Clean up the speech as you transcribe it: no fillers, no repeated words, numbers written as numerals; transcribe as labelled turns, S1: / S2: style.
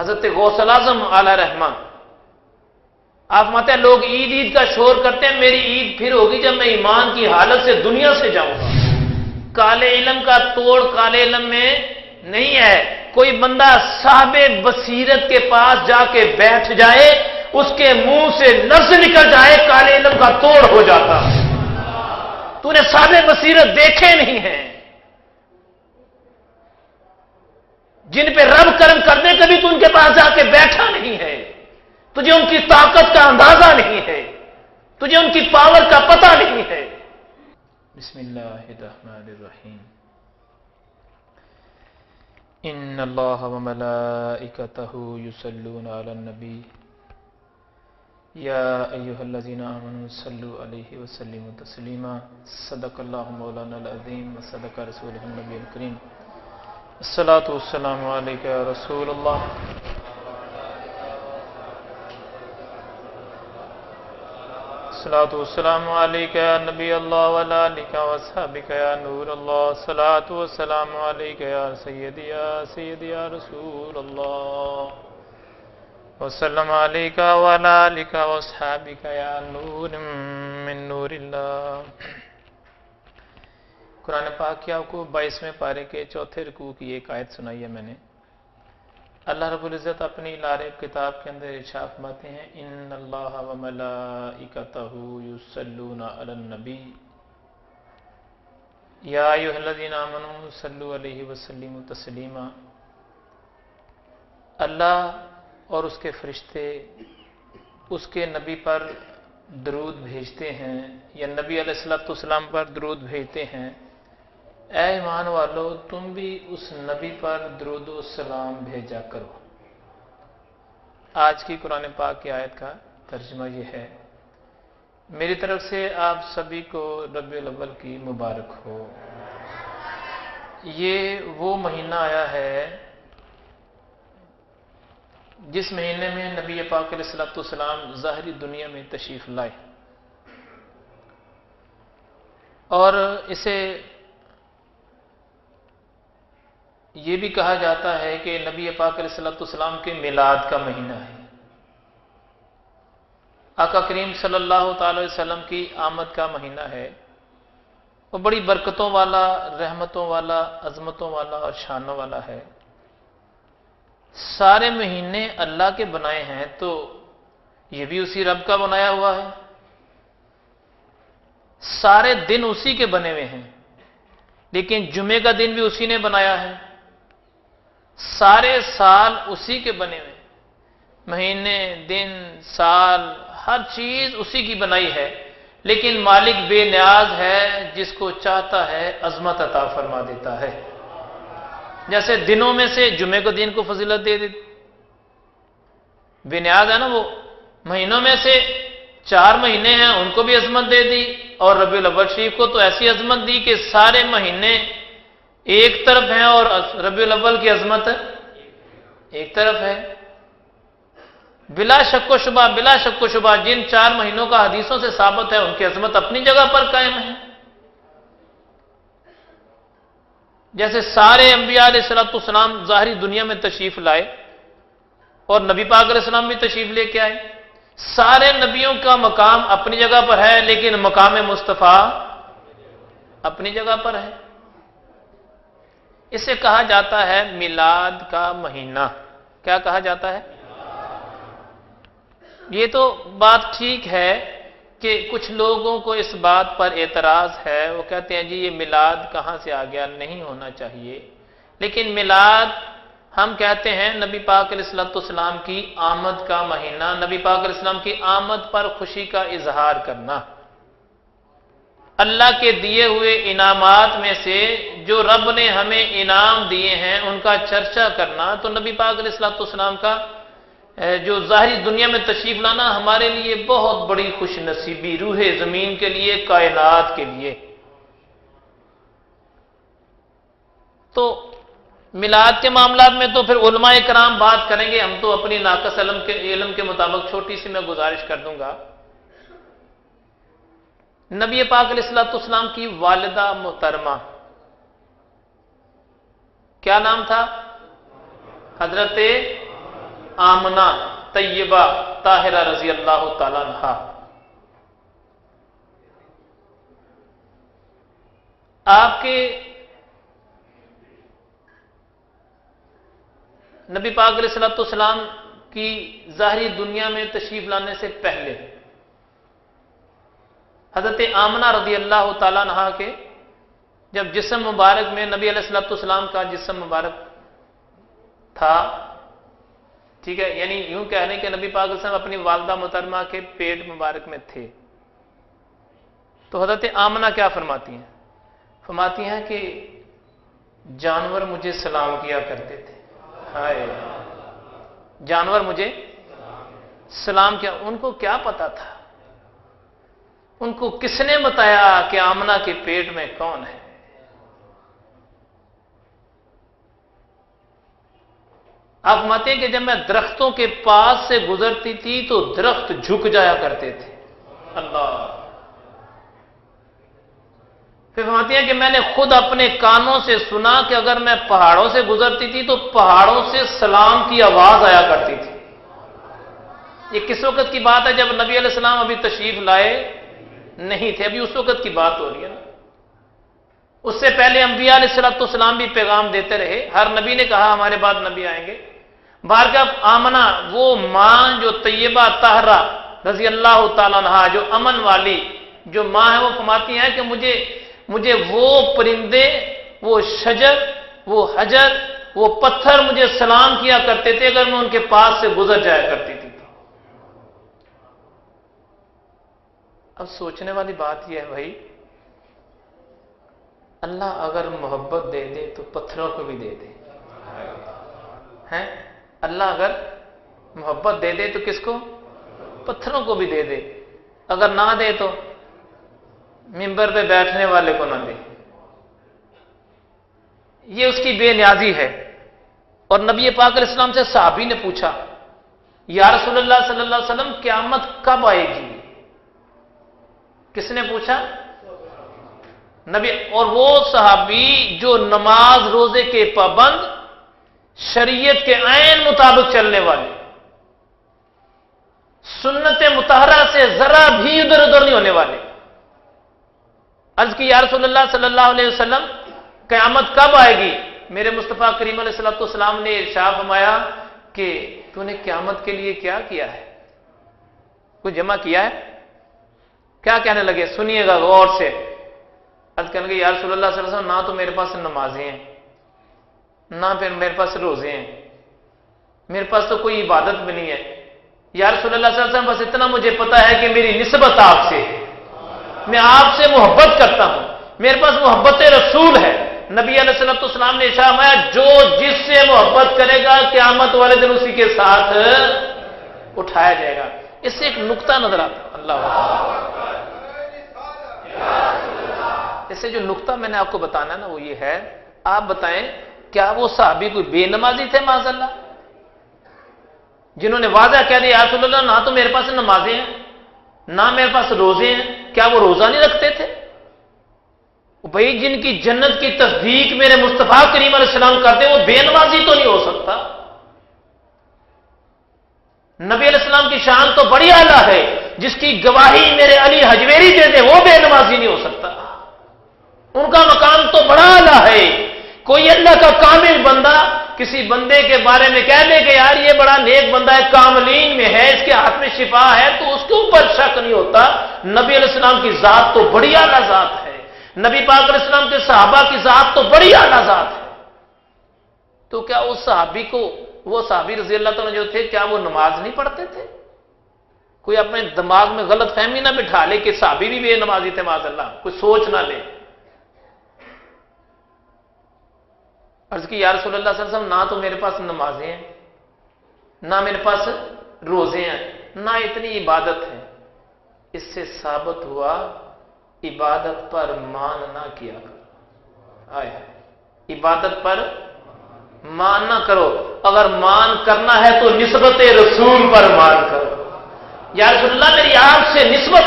S1: حضرت غوث الاعظم اعلی رحمہ آپ ماتے ہیں لوگ عید عید کا شور کرتے ہیں، میری عید پھر ہوگی جب میں ایمان کی حالت سے دنیا سے جاؤں گا۔ کالے علم کا توڑ کالے علم میں نہیں ہے۔ کوئی بندہ صاحب بصیرت کے پاس جا کے بیٹھ جائے، اس کے منہ سے لفظ نکل جائے، کالے علم کا توڑ ہو جاتا۔ تو نے صاحب بصیرت دیکھے نہیں ہیں، جن پہ رب کرم کرنے کبھی تو ان کے پاس جا کے بیٹھا نہیں ہے، تجھے ان کی طاقت کا اندازہ نہیں ہے، تجھے ان کی پاور کا پتہ نہیں ہے۔ بسم اللہ الرحمن الرحیم۔ ان اللہ وملائکتہ یصلون علی النبی یا ایھا الذین آمنوا صلوا علیہ وسلموا تسلیما۔ صدق اللہ مولانا العظیم وصدق رسولہ النبی الکریم۔ الصلاۃ والسلام علیک یا رسول اللہ۔ الصلاۃ والسلام علیک یا نبی اللہ وعلی آلک واصحابک یا نور اللہ۔ الصلاۃ والسلام علیک یا سیدی یا رسول اللہ۔ وسلم علیک وعلی آلک واصحابک یا نور من نور اللہ۔ قرآن پاک کی آپ کو 22ویں پارے کے چوتھے رکوع کی ایک آیت سنائی ہے میں نے۔ اللہ رب العزت اپنی لارب کتاب کے اندر ارشاد فرماتے ہیں، ان اللہ وملائکتہ یصلون علی النبی یا ایھا الذین آمنوا صلوا علیہ وسلموا تسلیما۔ اللہ اور اس کے فرشتے اس کے نبی پر درود بھیجتے ہیں، یا نبی علیہ السلام پر درود بھیجتے ہیں۔ اے ایمان والو تم بھی اس نبی پر درود و سلام بھیجا کرو۔ آج کی قرآن پاک کی آیت کا ترجمہ یہ ہے، میری طرف سے آپ سبھی کو ربیع الاول کی مبارک ہو۔ یہ وہ مہینہ آیا ہے جس مہینے میں نبی پاک علیہ السلام ظاہری دنیا میں تشریف لائے، اور اسے یہ بھی کہا جاتا ہے کہ نبی پاک علیہ السلام کے میلاد کا مہینہ ہے۔ آقا کریم صلی اللہ تعالی علیہ وسلم کی آمد کا مہینہ ہے۔ وہ بڑی برکتوں والا، رحمتوں والا، عظمتوں والا اور شانوں والا ہے۔ سارے مہینے اللہ کے بنائے ہیں تو یہ بھی اسی رب کا بنایا ہوا ہے۔ سارے دن اسی کے بنے ہوئے ہیں، لیکن جمعے کا دن بھی اسی نے بنایا ہے۔ سارے سال اسی کے بنے ہوئے، مہینے، دن، سال، ہر چیز اسی کی بنائی ہے، لیکن مالک بے نیاز ہے، جس کو چاہتا ہے عظمت عطا فرما دیتا ہے۔ جیسے دنوں میں سے جمعے کو دن کو فضیلت دے دیتی، بے نیاز ہے نا وہ۔ مہینوں میں سے 4 مہینے ہیں، ان کو بھی عظمت دے دی، اور ربیع الاول شریف کو تو ایسی عظمت دی کہ سارے مہینے ایک طرف ہیں اور ربیع الاول کی عظمت ایک طرف ہے۔ بلا شک و شبہ جن 4 مہینوں کا حدیثوں سے ثابت ہے، ان کی عظمت اپنی جگہ پر قائم ہے۔ جیسے سارے انبیاء علیہ السلام ظاہری دنیا میں تشریف لائے، اور نبی پاک علیہ السلام بھی تشریف لے کے آئے۔ سارے نبیوں کا مقام اپنی جگہ پر ہے، لیکن مقام مصطفیٰ اپنی جگہ پر ہے۔ اسے کہا جاتا ہے میلاد کا مہینہ۔ کیا کہا جاتا ہے؟ یہ تو بات ٹھیک ہے کہ کچھ لوگوں کو اس بات پر اعتراض ہے، وہ کہتے ہیں جی یہ میلاد کہاں سے آ گیا، نہیں ہونا چاہیے۔ لیکن میلاد ہم کہتے ہیں نبی پاک علیہ السلام کی آمد کا مہینہ، نبی پاک علیہ السلام کی آمد پر خوشی کا اظہار کرنا، اللہ کے دیے ہوئے انعامات میں سے جو رب نے ہمیں انعام دیے ہیں ان کا چرچا کرنا۔ تو نبی پاک علیہ السلام کا جو ظاہری دنیا میں تشریف لانا ہمارے لیے بہت بڑی خوش نصیبی، روح زمین کے لیے، کائنات کے لیے۔ تو میلاد کے معاملات میں تو پھر علماء کرام بات کریں گے، ہم تو اپنی ناقص علم کے مطابق چھوٹی سی میں گزارش کر دوں گا۔ نبی پاک علیہ السلام کی والدہ محترمہ کیا نام تھا؟ حضرت آمنہ طیبہ طاہرہ رضی اللہ تعالیٰ عنہا، آپ کے نبی پاک علیہ الصلوۃ والسلام کی ظاہری دنیا میں تشریف لانے سے پہلے حضرت آمنہ رضی اللہ تعالیٰ عنہا کے جب جسم مبارک میں نبی علیہ الصلوۃ والسلام کا جسم مبارک تھا، ٹھیک ہے، یعنی یوں کہہ لیں کہ نبی پاک علیہ السلام اپنی والدہ محترمہ کے پیٹ مبارک میں تھے، تو حضرت آمنہ کیا فرماتی ہیں؟ فرماتی ہیں کہ جانور مجھے سلام کیا کرتے تھے، ہائے جانور مجھے سلام کیا، ان کو کیا پتا تھا، ان کو کس نے بتایا کہ آمنہ کے پیٹ میں کون ہے؟ آپ فرماتے ہیں کہ جب میں درختوں کے پاس سے گزرتی تھی تو درخت جھک جایا کرتے تھے، اللہ۔ پھر فرماتی ہیں کہ میں نے خود اپنے کانوں سے سنا کہ اگر میں پہاڑوں سے گزرتی تھی تو پہاڑوں سے سلام کی آواز آیا کرتی تھی۔ یہ کس وقت کی بات ہے؟ جب نبی علیہ السلام ابھی تشریف لائے نہیں تھے، ابھی اس وقت کی بات ہو رہی ہے نا۔ اس سے پہلے انبیاء علیہ السلام بھی پیغام دیتے رہے، ہر نبی نے کہا ہمارے بعد نبی آئیں گے۔ بارگاہ آمنہ وہ ماں جو طیبہ طاہرہ رضی اللہ تعالیٰ عنہا، جو امن والی جو ماں ہے، وہ فرماتی ہیں کہ مجھے وہ پرندے، وہ شجر، وہ حجر، وہ پتھر مجھے سلام کیا کرتے تھے اگر میں ان کے پاس سے گزر جایا کرتی تھی۔ اب سوچنے والی بات یہ ہے بھائی، اللہ اگر محبت دے دے تو پتھروں کو بھی دے دے، ہیں؟ اللہ اگر محبت دے دے تو کس کو؟ پتھروں کو بھی دے دے، اگر نہ دے تو منبر پہ بیٹھنے والے کو نہ دے۔ یہ اس کی بے نیازی ہے۔ اور نبی پاک علیہ السلام سے صحابی نے پوچھا، یا رسول اللہ صلی اللہ علیہ وسلم قیامت کب آئے گی؟ کس نے پوچھا؟ نبی۔ اور وہ صحابی جو نماز روزے کے پابند، شریعت کے عین مطابق چلنے والے، سنت مطہرہ سے ذرا بھی ادھر ادھر نہیں ہونے والے، عرض کی یا رسول اللہ صلی اللہ علیہ وسلم قیامت کب آئے گی؟ میرے مصطفیٰ کریم علیہ السلام نے ارشاد فرمایا کہ تو نے قیامت کے لیے کیا کیا ہے؟ کچھ جمع کیا ہے؟ کیا کہنے لگے؟ سنیے گا غور سے۔ عرض کرنے لگے یا رسول اللہ صلی اللہ علیہ وسلم نہ تو میرے پاس نمازیں ہیں، نہ پھر میرے پاس روزے ہیں، میرے پاس تو کوئی عبادت بھی نہیں ہے۔ یا رسول اللہ صلی اللہ علیہ وسلم بس اتنا مجھے پتا ہے کہ میری نسبت آپ سے ہے، میں آپ سے محبت کرتا ہوں، میرے پاس محبت رسول ہے۔ نبی علیہ السلام نے ارشاد فرمایا جو جس سے محبت کرے گا قیامت والے دن اسی کے ساتھ اٹھایا جائے گا۔ اس سے ایک نقطہ نظر آتا ہے، اللہ اکبر۔ اس سے جو نقطہ میں نے آپ کو بتانا ہے نا وہ یہ ہے، آپ بتائیں کیا وہ صحابی کوئی بے نمازی تھے معاذ اللہ، جنہوں نے واضح کہہ دیا یا رسول اللہ نہ تو میرے پاس نمازیں ہیں نہ میرے پاس روزے ہیں؟ کیا وہ روزہ نہیں رکھتے تھے؟ بھائی جن کی جنت کی تصدیق میرے مصطفیٰ کریم علیہ السلام کرتے وہ بے نمازی تو نہیں ہو سکتا۔ نبی علیہ السلام کی شان تو بڑی اعلیٰ ہے، جس کی گواہی میرے علی حجویری دے دے وہ بے نمازی نہیں ہو سکتا۔ ان کا مقام تو بڑا اعلیٰ ہے۔ کوئی اللہ کا کامل بندہ کسی بندے کے بارے میں کہہ دے کہ یار یہ بڑا نیک بندہ ہے، کاملین میں ہے، اس کے ہاتھ میں شفا ہے، تو اس کے اوپر شک نہیں ہوتا۔ نبی علیہ السلام کی ذات تو بڑی اعلیٰ ذات ہے، نبی پاک علیہ السلام کے صحابہ کی ذات تو بڑی اعلیٰ ذات ہے۔ تو کیا اس صحابی کو، وہ صحابی رضی اللہ تعالیٰ جو تھے، کیا وہ نماز نہیں پڑھتے تھے؟ کوئی اپنے دماغ میں غلط فہمی نہ بٹھا لے کہ صحابی بھی بے نمازی تھے معاذ اللہ، کوئی سوچ نہ لے۔ عرض کی یا رسول اللہ صلی اللہ علیہ وسلم نہ تو میرے پاس نمازیں ہیں نہ میرے پاس روزے ہیں نہ اتنی عبادت ہے۔ اس سے ثابت ہوا عبادت پر مان نہ کیا کرو، عبادت پر مان نہ کرو، اگر مان کرنا ہے تو نسبت رسول پر مان کرو۔ یا رسول اللہ میری آپ سے نسبت